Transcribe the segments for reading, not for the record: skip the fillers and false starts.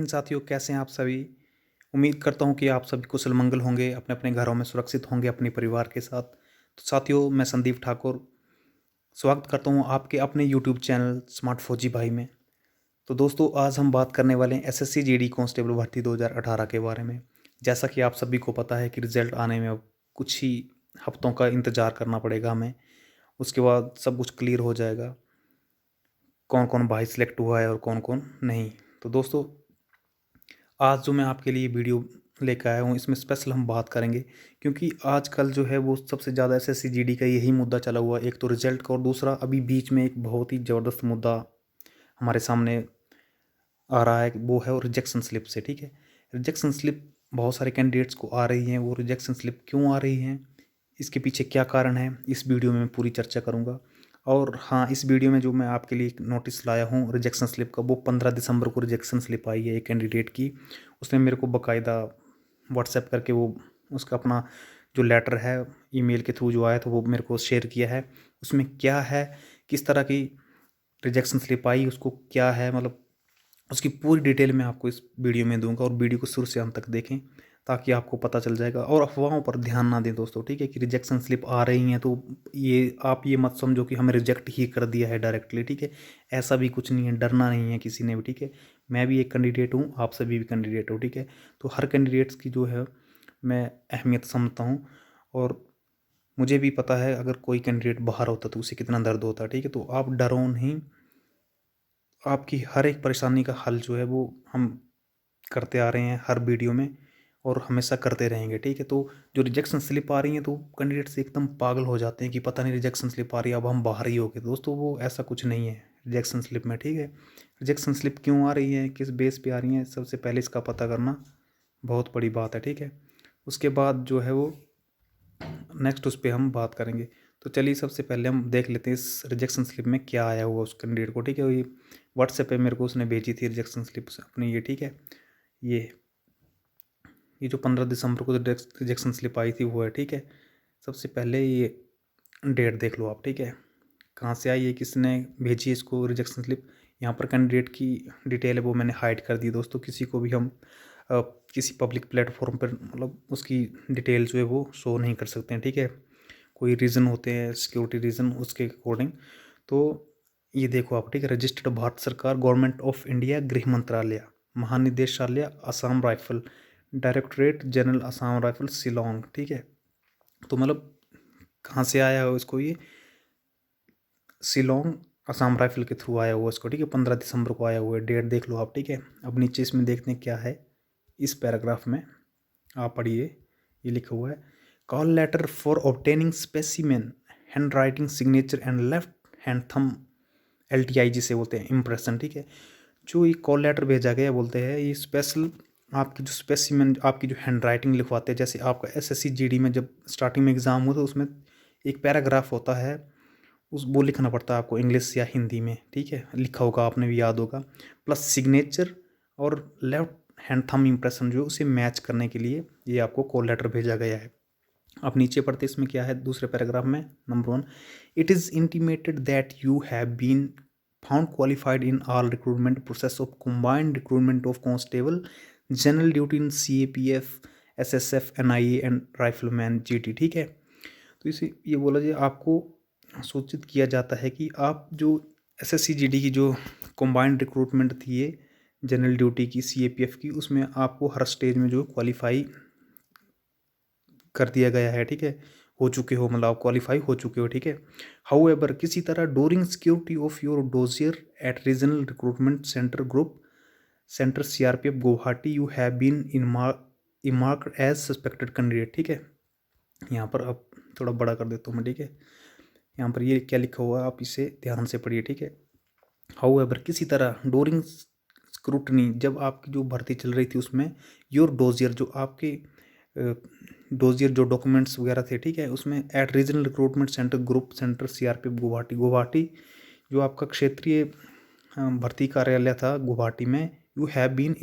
साथियों, कैसे हैं आप सभी? उम्मीद करता हूँ कि आप सभी कुशल मंगल होंगे, अपने अपने घरों में सुरक्षित होंगे अपने परिवार के साथ। तो साथियों, मैं संदीप ठाकुर स्वागत करता हूँ आपके अपने यूट्यूब चैनल स्मार्ट फौजी भाई में। तो दोस्तों, आज हम बात करने वाले हैं एसएससी जीडी कांस्टेबल भर्ती 2018 के बारे में। जैसा कि आप सभी को पता है कि रिजल्ट आने में अब कुछ ही हफ्तों का इंतज़ार करना पड़ेगा हमें। उसके बाद सब कुछ क्लियर हो जाएगा, कौन कौन भाई सिलेक्ट हुआ है और कौन कौन नहीं। तो दोस्तों, आज जो मैं आपके लिए वीडियो लेकर आया हूँ, इसमें स्पेशल हम बात करेंगे, क्योंकि आजकल जो है वो सबसे ज़्यादा एसएससी जीडी का यही मुद्दा चला हुआ है। एक तो रिजल्ट का, और दूसरा अभी बीच में एक बहुत ही ज़बरदस्त मुद्दा हमारे सामने आ रहा है, वो है और रिजेक्शन स्लिप से। ठीक है, रिजेक्शन स्लिप बहुत सारे कैंडिडेट्स को आ रही हैं। वो रिजेक्शन स्लिप क्यों आ रही हैं, इसके पीछे क्या कारण है, इस वीडियो में मैं पूरी चर्चा करूँगा। और हाँ, इस वीडियो में जो मैं आपके लिए एक नोटिस लाया हूँ रिजेक्शन स्लिप का, वो 15 दिसंबर को रिजेक्शन स्लिप आई है एक कैंडिडेट की। उसने मेरे को बाकायदा व्हाट्सएप करके वो उसका अपना जो लेटर है ईमेल के थ्रू जो आया तो वो मेरे को शेयर किया है। उसमें क्या है, किस तरह की रिजेक्शन स्लिप आई, उसको क्या है, मतलब उसकी पूरी डिटेल मैं आपको इस वीडियो में दूंगा। और वीडियो को शुरू से अंत तक देखें ताकि आपको पता चल जाएगा। और अफवाहों पर ध्यान ना दें दोस्तों, ठीक है, कि रिजेक्शन स्लिप आ रही हैं तो ये आप ये मत समझो कि हमें रिजेक्ट ही कर दिया है डायरेक्टली। ठीक है, ऐसा भी कुछ नहीं है, डरना नहीं है किसी ने भी। ठीक है, मैं भी एक कैंडिडेट हूँ, आप सभी भी कैंडिडेट हो। ठीक है, तो हर कैंडिडेट्स की जो है मैं अहमियत समझता हूँ। और मुझे भी पता है अगर कोई कैंडिडेट बाहर होता तो उसे कितना दर्द होता। ठीक है, तो आप डरो नहीं, आपकी हर एक परेशानी का हल जो है वो हम करते आ रहे हैं हर वीडियो में, और हमेशा करते रहेंगे। ठीक है, तो जो रिजेक्शन स्लिप आ रही है तो कैंडिडेट से एकदम पागल हो जाते हैं कि पता नहीं रिजेक्शन स्लिप आ रही है, अब हम बाहर ही हो गए। दोस्तों, वो ऐसा कुछ नहीं है रिजेक्शन स्लिप में। ठीक है, रिजेक्शन स्लिप क्यों आ रही है, किस बेस पे आ रही है, सबसे पहले इसका पता करना बहुत बड़ी बात है। ठीक है, उसके बाद जो है वो नेक्स्ट उस पर हम बात करेंगे। तो चलिए, सबसे पहले हम देख लेते हैं इस रिजेक्शन स्लिप में क्या आया हुआ उस कैंडिडेट को। ठीक है, ये व्हाट्सएप पे मेरे को उसने भेजी थी रिजेक्शन स्लिप अपनी ये। ठीक है, ये जो 15 दिसंबर को रिजेक्शन स्लिप आई थी वो है। ठीक है, सबसे पहले ये डेट देख लो आप। ठीक है, कहाँ से आई है, किसने भेजी इसको रिजेक्शन स्लिप। यहाँ पर कैंडिडेट की डिटेल है वो मैंने हाइड कर दी दोस्तों। किसी को भी हम किसी पब्लिक प्लेटफॉर्म पर मतलब उसकी डिटेल जो है वो शो नहीं कर सकते हैं। ठीक है, कोई रीज़न होते हैं, सिक्योरिटी रीज़न, उसके अकॉर्डिंग। तो ये देखो आप। ठीक है, रजिस्टर्ड भारत सरकार, गवर्नमेंट ऑफ इंडिया, गृह मंत्रालय, महानिदेशालय Assam rifle, directorate general Assam rifle Shillong. ठीक है, तो मतलब कहाँ से आया हो इसको, ये शिलोंग असम राइफल के थ्रू आया हुआ इसको। ठीक है, 15 दिसंबर को आया हुआ है, डेट देख लो आप। ठीक है, अब नीचे इसमें देखते हैं क्या है। इस पैराग्राफ में आप पढ़िए, ये लिखा हुआ है, call letter for obtaining specimen hand writing signature and left hand thumb, LTI जिसे बोलते हैं इम्प्रेशन। ठीक है, जो ये कॉल लेटर भेजा गया बोलते हैं ये स्पेशल आपकी जो स्पेसिमेन, आपकी जो हैंड राइटिंग लिखवाते हैं। जैसे आपका SSC GD में जब स्टार्टिंग में एग्ज़ाम हुआ तो उसमें एक पैराग्राफ होता है, उस वो लिखना पड़ता है आपको इंग्लिश या हिंदी में। ठीक है, लिखा होगा, आपने भी याद होगा, प्लस सिग्नेचर और लेफ्ट हैंड थंब इम्प्रेशन जो उसे मैच करने के लिए ये आपको कॉल लेटर भेजा गया है। अब नीचे पढ़ते इसमें क्या है दूसरे पैराग्राफ में, number 1, it is intimated that you have been found qualified in all recruitment process of combined recruitment of constable general duty in CAPF, SSF, NIA and rifleman GT। ठीक है, तो इसे ये बोला जाए, आपको सूचित किया जाता है कि आप जो SSC GD की जो कंबाइंड रिक्रूटमेंट थी ये जनरल ड्यूटी की CAPF की, उसमें आपको हर स्टेज में जो क्वालिफाई कर दिया गया है। ठीक है, हो चुके हो, मतलब आप क्वालिफाई हो चुके हो। ठीक है, हाउ एवर किसी तरह during security of your dossier at regional recruitment centre group centre CRPF Guwahati you have been earmarked as suspected candidate. ठीक है, यहाँ पर अब थोड़ा बड़ा कर देता हूँ मैं। ठीक है, यहाँ पर ये क्या लिखा हुआ है आप इसे ध्यान से पढ़िए। ठीक है, हाउ एवर किसी तरह डोरिंग स्क्रूटनी, जब आपकी जो भर्ती चल रही थी उसमें योर डोजियर जो आपके डोजियर जो डॉक्यूमेंट्स वगैरह थे। ठीक है, उसमें at regional recruitment centre group centre CRPF Guwahati, Guwahati जो आपका क्षेत्रीय भर्ती कार्यालय था गुवाहाटी में, you have been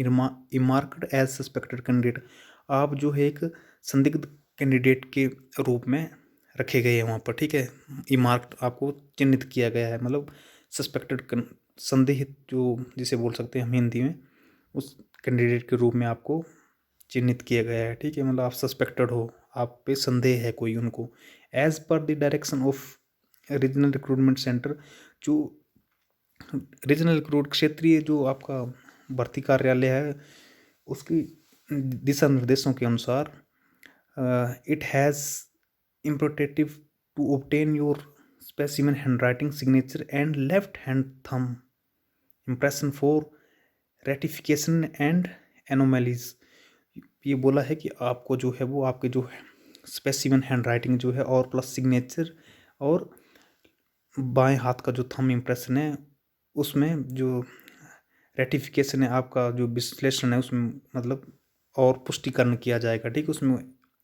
earmarked as suspected candidate, आप जो है एक संदिग्ध कैंडिडेट के रूप में रखे गए हैं वहाँ पर। ठीक है, इमार्क्ड आपको चिन्हित किया गया है, मतलब सस्पेक्टेड संदेहित जो जिसे बोल सकते हैं हम हिंदी में, उस कैंडिडेट के रूप में आपको चिन्हित किया गया है, ठीक है। मतलब आप सस्पेक्टेड हो, आप पे संदेह है कोई उनको। As per the direction of regional recruitment centre, जो रीजनल रिक्रूट क्षेत्रीय जो आपका भर्ती कार्यालय है, उसकी दिशा निर्देशों के अनुसार it has imperative to obtain your specimen handwriting signature and left hand thumb impression for ratification and anomalies. ये बोला है कि आपको जो है वो आपके जो है स्पेसिमेन हैंडराइटिंग जो है और प्लस सिग्नेचर और बाएं हाथ का जो थंब इम्प्रेशन है उसमें जो रेटिफिकेशन है, आपका जो विश्लेषण है उसमें मतलब और पुष्टिकरण किया जाएगा, ठीक है। उसमें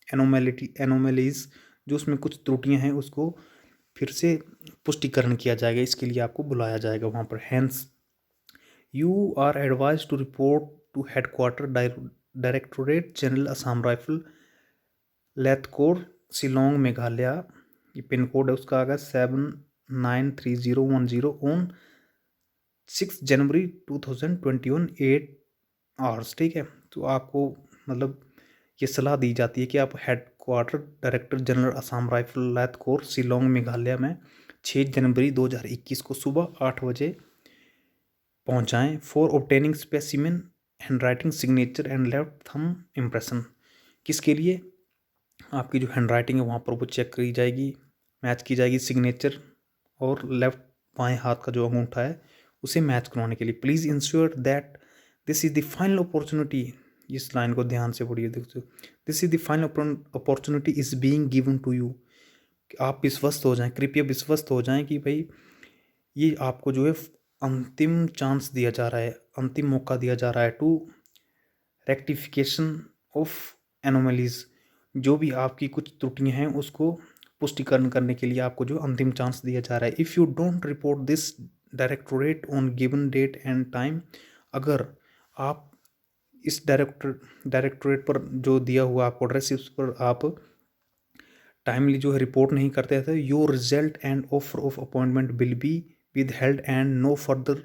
एनोमैलीज जो उसमें कुछ त्रुटियां हैं उसको फिर से पुष्टिकरण किया जाएगा, इसके लिए आपको बुलाया जाएगा वहाँ पर। Hence you are advised to report to headquarter directorate general Assam rifle Laitkor Shillong Meghalaya. ये पिन कोड है उसका आगा 793010 ऑन 6 जनवरी 2021 8 आवर्स, ठीक है। तो आपको मतलब ये सलाह दी जाती है कि आप headquarter director general Assam rifle Laitkor Shillong Meghalaya में 6 जनवरी 2021 को सुबह 8 बजे पहुंचाएं for obtaining specimen handwriting signature and left thumb impression. किसके लिए? आपकी जो हैंडराइटिंग है वहाँ पर वो चेक करी जाएगी, मैच की जाएगी सिग्नेचर और लेफ्ट बाएं हाथ का जो अंगूठा है उसे मैच करवाने के लिए। Please ensure that this is the final opportunity, इस लाइन को ध्यान से पढ़िए दोस्तों। This is the final opportunity is being given to you. आप विश्वस्त हो जाएं, कृपया विश्वस्त हो जाएं कि भाई ये आपको जो है अंतिम चांस दिया जा रहा है, अंतिम मौका दिया जा रहा है टू रेक्टिफिकेशन ऑफ एनोमलीज। जो भी आपकी कुछ त्रुटियां हैं उसको पुष्टिकरण करने के लिए आपको जो अंतिम चांस दिया जा रहा है। If you don't report this directorate on given date and time, अगर आप इस डायरेक्टोरेट पर जो दिया हुआ आपको एड्रेस उस पर आप टाइमली जो है रिपोर्ट नहीं करते थे, your result and offer of appointment will be withheld and no further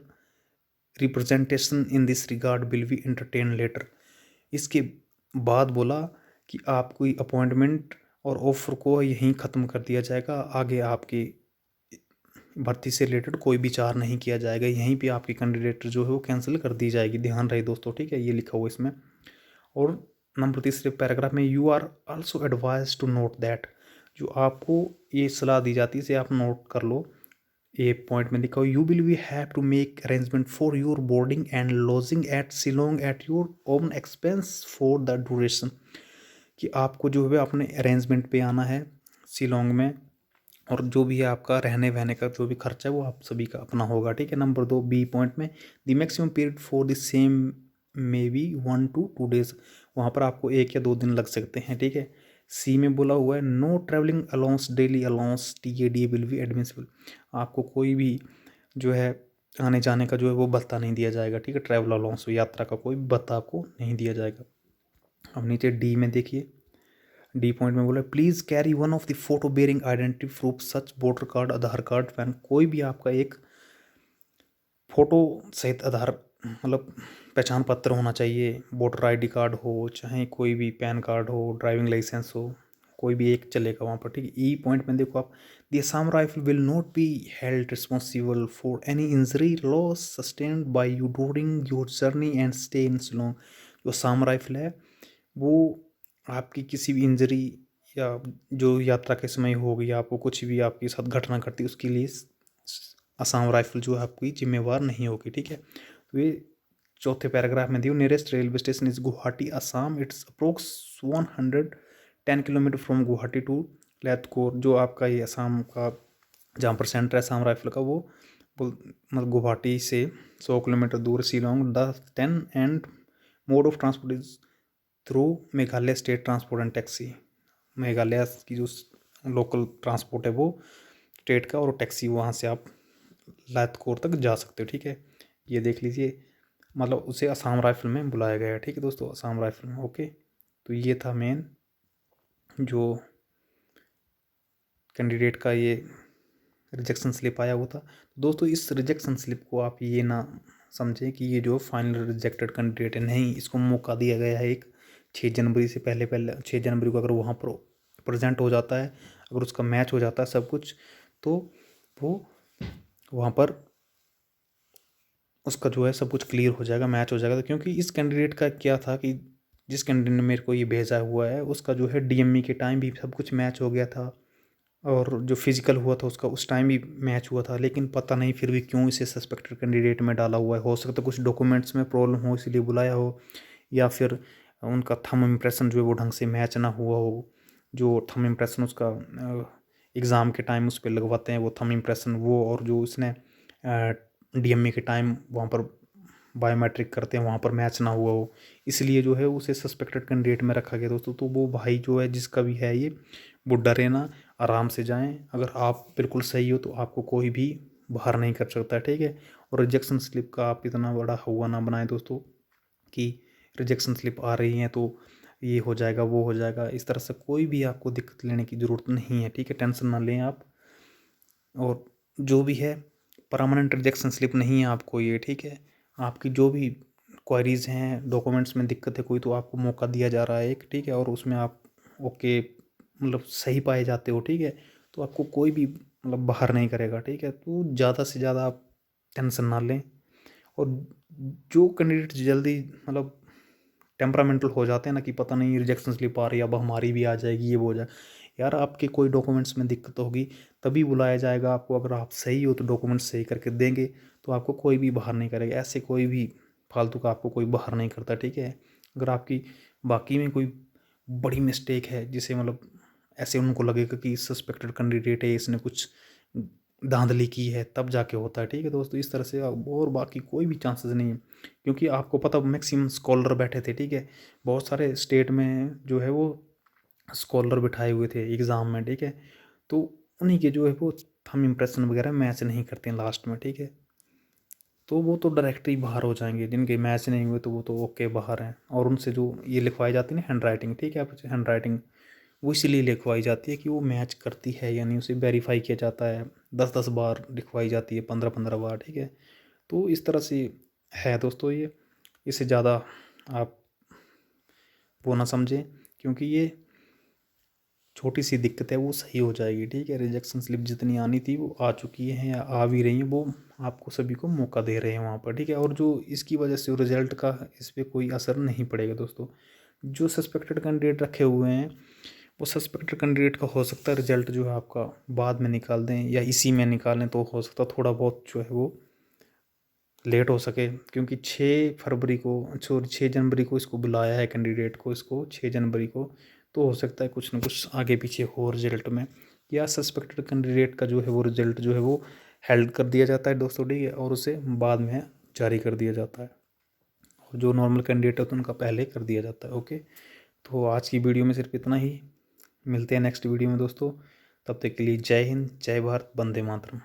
representation in this regard will be entertain later. इसके बाद बोला कि आपकी अपॉइंटमेंट और ऑफर को यहीं ख़त्म कर दिया जाएगा, आगे आपकी भर्ती से रिलेटेड कोई विचार नहीं किया जाएगा, यहीं पे आपकी कैंडिडेट जो है वो कैंसिल कर दी जाएगी। ध्यान रहे दोस्तों, ठीक है, ये लिखा हुआ इसमें। और नंबर 3 पैराग्राफ में you are also advise to note that, जो आपको ये सलाह दी जाती है इसे आप नोट कर लो। ए पॉइंट में लिखा हो, you will be have to make arrangement for your boarding and lodging at Shillong at your own expense for the duration, कि आपको जो है अपने अरेंजमेंट पे आना है शिलोंग में, और जो भी है आपका रहने वहने का जो भी खर्चा है वो आप सभी का अपना होगा, ठीक है। नंबर 2 बी पॉइंट में, the maximum period for the same may be 1 to 2 days, वहाँ पर आपको 1 या 2 दिन लग सकते हैं, ठीक है। सी में बोला हुआ है, know travelling allowance daily allowance TAD will be admissible, आपको कोई भी जो है आने जाने का जो है वो भत्ता नहीं दिया जाएगा, ठीक है। ट्रैवल अलाउंस यात्रा का कोई भत्ता आपको नहीं दिया जाएगा। अब नीचे डी में देखिए, डी पॉइंट में बोला, please carry one of the photo bearing identity proof such voter card Aadhaar card pan, कोई भी आपका एक फ़ोटो सहित आधार मतलब पहचान पत्र होना चाहिए, वोटर ID कार्ड हो, चाहे कोई भी पैन कार्ड हो, ड्राइविंग लाइसेंस हो, कोई भी एक चलेगा वहाँ पर, ठीक है। ई पॉइंट में देखो आप, the Assam rifle will not be held responsible for any injury loss sustained by you during your journey and stay in Shillong. जो असम राइफल है वो आपकी किसी भी इंजरी या जो यात्रा के समय होगी, आपको कुछ भी आपके साथ घटना घटती उसके लिए असम राइफल जो है आपकी जिम्मेवार नहीं होगी, ठीक है। तो ये चौथे पैराग्राफ में दियो, nearest railway station is Guwahati Assam, it's approx 110 kilometre from Guwahati to Laitkor. जो आपका ये असम का जहाँ पर सेंटर है असम राइफल का वो मतलब गुवाहाटी से 100 किलोमीटर दूर Shillong 10 and mode of transport is through Meghalaya state transport and taxi. Meghalaya की जो लोकल ट्रांसपोर्ट है वो स्टेट का, और टैक्सी वहाँ से आप लैथकोर तक जा सकते हो, ठीक है। ये देख लीजिए, मतलब उसे असम राइफल में बुलाया गया है, ठीक है दोस्तों, असम राइफल में। ओके, तो ये था मेन जो कैंडिडेट का ये रिजेक्शन स्लिप आया हुआ था। दोस्तों इस रिजेक्शन स्लिप को आप ये ना समझें कि ये जो फाइनल रिजेक्टेड कैंडिडेट है, नहीं, इसको मौका दिया गया है एक 6 जनवरी से पहले 6 जनवरी को अगर वहाँ पर प्रेजेंट हो जाता है, अगर उसका मैच हो जाता है सब कुछ, तो वो वहाँ पर उसका जो है सब कुछ क्लियर हो जाएगा, मैच हो जाएगा। तो क्योंकि इस कैंडिडेट का क्या था कि जिस कैंडिडेट ने मेरे को ये भेजा हुआ है उसका जो है डीएमई के टाइम भी सब कुछ मैच हो गया था, और जो फिजिकल हुआ था उसका उस टाइम भी मैच हुआ था, लेकिन पता नहीं फिर भी क्यों इसे सस्पेक्टेड कैंडिडेट में डाला हुआ है। हो सकता है कुछ डॉक्यूमेंट्स में प्रॉब्लम हो इसलिए बुलाया हो, या फिर उनका थंब इम्प्रेशन जो है वो ढंग से मैच ना हुआ हो। जो थंब इम्प्रेशन उसका एग्ज़ाम के टाइम उस पर लगवाते हैं वो थंब इम्प्रेशन, वो और जो उसने डीएमई के टाइम वहाँ पर बायोमेट्रिक करते हैं वहाँ पर मैच ना हुआ हो, इसलिए जो है उसे सस्पेक्टेड कैंडिडेट में रखा गया दोस्तों। तो वो भाई जो है जिसका भी है ये, वो डरे ना, आराम से जाएं। अगर आप बिल्कुल सही हो तो आपको कोई भी बाहर नहीं कर सकता, ठीक है। और रिजेक्शन स्लिप का आप इतना बड़ा हुआ ना बनाएं दोस्तों कि रिजेक्शन स्लिप आ रही है तो ये हो जाएगा वो हो जाएगा, इस तरह से कोई भी आपको दिक्कत लेने की ज़रूरत नहीं है, ठीक है। टेंशन ना लें आप। और जो भी है परमानेंट रिजेक्शन स्लिप नहीं है आपको ये, ठीक है। आपकी जो भी क्वारीज हैं, डॉक्यूमेंट्स में दिक्कत है कोई, तो आपको मौका दिया जा रहा है एक, ठीक है। और उसमें आप ओके मतलब सही पाए जाते हो, ठीक है, तो आपको कोई भी मतलब बाहर नहीं करेगा, ठीक है। तो ज़्यादा से ज़्यादा आप टेंशन ना लें। और जो कैंडिडेट जल्दी मतलब टेम्परामेंटल हो जाते हैं ना कि पता नहीं रिजेक्शन स्लिप आ रही है अब हमारी भी आ जाएगी, ये वो हो जाए, यार आपके कोई डॉक्यूमेंट्स में दिक्कत होगी तभी बुलाया जाएगा आपको। अगर आप सही हो तो डॉक्यूमेंट्स सही करके देंगे तो आपको कोई भी बाहर नहीं करेगा, ऐसे कोई भी फालतू का आपको कोई बाहर नहीं करता, ठीक है। अगर आपकी बाकी में कोई बड़ी मिस्टेक है जिसे मतलब ऐसे उनको लगेगा कि सस्पेक्टेड कैंडिडेट है, इसने कुछ धांधली की है, तब जाके होता है, ठीक है दोस्तों। इस तरह से और बाकी कोई भी चांसेस नहीं है, क्योंकि आपको पता मैक्सिमम स्कॉलर बैठे थे, ठीक है। बहुत सारे स्टेट में जो है वो स्कॉलर बिठाए हुए थे एग्ज़ाम में, ठीक है। तो उन्हीं के जो है वो थंब इम्प्रेशन वगैरह मैच नहीं करते हैं लास्ट में, ठीक है। तो वो तो डायरेक्ट ही बाहर हो जाएंगे, जिनके मैच नहीं हुए तो वो तो ओके बाहर हैं। और उनसे जो ये लिखवाई जाती है ना हैंड राइटिंग, ठीक है, आप हैंड राइटिंग वो इसीलिए लिखवाई जाती है कि वो मैच करती है, यानी उसे वेरीफाई किया जाता है। 10-10 बार लिखवाई जाती है, 15-15 बार, ठीक है। तो इस तरह से है दोस्तों ये, इससे ज़्यादा आप वो ना समझें, क्योंकि ये छोटी सी दिक्कत है, वो सही हो जाएगी, ठीक है। रिजेक्शन स्लिप जितनी आनी थी वो आ चुकी है या आ भी रही हैं, वो आपको सभी को मौका दे रहे हैं वहाँ पर, ठीक है। और जो इसकी वजह से रिजल्ट का इस पर कोई असर नहीं पड़ेगा दोस्तों। जो सस्पेक्टेड कैंडिडेट रखे हुए हैं वो सस्पेक्टेड कैंडिडेट का हो सकता है रिजल्ट जो है आपका बाद में निकाल दें या इसी में निकालें, तो हो सकता है थोड़ा बहुत जो है वो लेट हो सके, क्योंकि 6 फरवरी को सॉरी 6 जनवरी को इसको बुलाया है कैंडिडेट को, इसको 6 जनवरी को। तो हो सकता है कुछ ना कुछ आगे पीछे हो रिजल्ट में, या सस्पेक्टेड कैंडिडेट का जो है वो रिजल्ट जो है वो हेल्ड कर दिया जाता है दोस्तों, ठीक है, और उसे बाद में जारी कर दिया जाता है। और जो नॉर्मल कैंडिडेट है तो उनका पहले कर दिया जाता है, ओके। तो आज की वीडियो में सिर्फ इतना ही, मिलते हैं नेक्स्ट वीडियो में दोस्तों। तब तक के लिए जय हिंद, जय भारत, वंदे मातरम।